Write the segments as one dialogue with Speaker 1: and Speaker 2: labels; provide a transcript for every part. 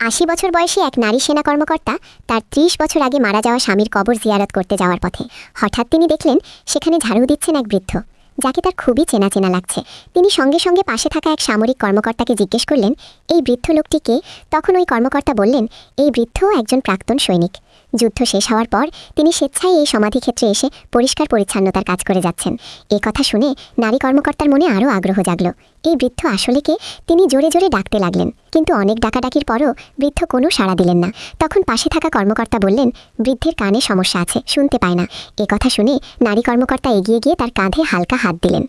Speaker 1: ৮০ বছর বয়সী এক নারী সেনা কর্মকর্তা তার ৩০ বছর আগে মারা যাওয়া স্বামীর কবর জিয়ারত করতে যাওয়ার পথে হঠাৎ তিনি দেখলেন সেখানে ঝাড়ু দিচ্ছেন এক বৃদ্ধ, যাকে তার খুবই চেনা চেনা লাগছে। তিনি সঙ্গে সঙ্গে পাশে থাকা এক সামরিক কর্মকর্তাকে জিজ্ঞেস করলেন, এই বৃদ্ধ লোকটি কে? তখন ওই কর্মকর্তা বললেন, এই বৃদ্ধও একজন প্রাক্তন সৈনিক। যুদ্ধ শেষ হওয়ার পর তিনি স্বেচ্ছায় এই সমাধিক্ষেত্রে এসে পরিষ্কার পরিচ্ছন্নতার কাজ করে যাচ্ছেন। এ কথা শুনে নারী কর্মকর্তার মনে আরও আগ্রহ জাগল। এই বৃদ্ধ আসলে কে? তিনি জোরে জোরে ডাকতে লাগলেন, কিন্তু অনেক ডাকাডাকির পরও বৃদ্ধ কোনো সাড়া দিলেন না। তখন পাশে থাকা কর্মকর্তা বললেন, বৃদ্ধের কানে সমস্যা আছে, শুনতে পায় না। এ কথা শুনে নারী কর্মকর্তা এগিয়ে গিয়ে তার কাঁধে হালকা হাত দিলেন।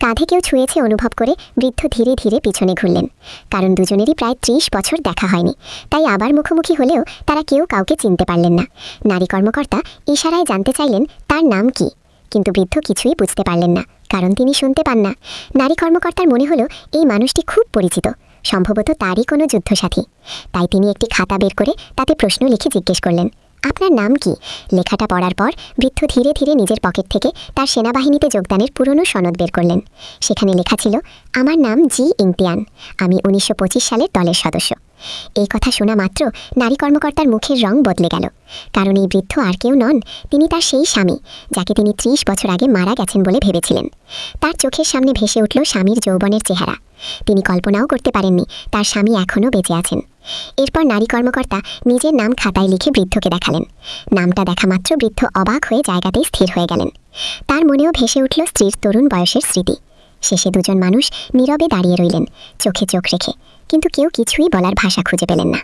Speaker 1: কাঁধে কেউ ছুঁয়েছে অনুভব করে বৃদ্ধ ধীরে ধীরে পিছনে ঘুরলেন, কারণ দুজনেরই প্রায় ৩০ বছর দেখা হয়নি। তাই আবার মুখোমুখি হলেও তারা কেউ কাউকে চিনতে পারলেন না। নারী কর্মকর্তা ইশারায় জানতে চাইলেন তার নাম কি, কিন্তু বৃদ্ধ কিছুই বুঝতে পারলেন না, কারণ তিনি শুনতে পান না। নারী কর্মকর্তার মনে হলো এই মানুষটি খুব পরিচিত, সম্ভবত তারই কোনো যুদ্ধসাথী। তাই তিনি একটি খাতা বের করে তাতে প্রশ্ন লিখে জিজ্ঞেস করলেন, আপনার নাম কি? লেখাটা পড়ার পর বৃদ্ধ ধীরে ধীরে নিজের পকেট থেকে তার সেনাবাহিনীতে যোগদানের পুরনো সনদ বের করলেন। সেখানে লেখা ছিল, আমার নাম জি ইংতিয়ান, আমি ১৯২৫ সালের দলের সদস্য। এই কথা শোনা মাত্র নারী কর্মকর্তার মুখের রং বদলে গেল, কারণ এই বৃদ্ধ আর কেউ নন, তিনি তার সেই স্বামী, যাকে তিনি ৩০ বছর আগে মারা গেছেন বলে ভেবেছিলেন। তার চোখের সামনে ভেসে উঠল স্বামীর যৌবনের চেহারা। তিনি কল্পনাও করতে পারেননি তার স্বামী এখনও বেঁচে আছেন। এরপর নারী কর্মকর্তা নিজের নাম খাতায় লিখে বৃদ্ধকে দেখালেন। নামটা দেখা মাত্র বৃদ্ধ অবাক হয়ে জায়গাতেই স্থির হয়ে গেলেন। তার মনেও ভেসে উঠল স্ত্রীর তরুণ বয়সের স্মৃতি। শেষে দুজন মানুষ নীরবে দাঁড়িয়ে রইলেন, চোখে চোখ রেখে, কিন্তু কেউ কিছুই বলার ভাষা খুঁজে পেলেন না।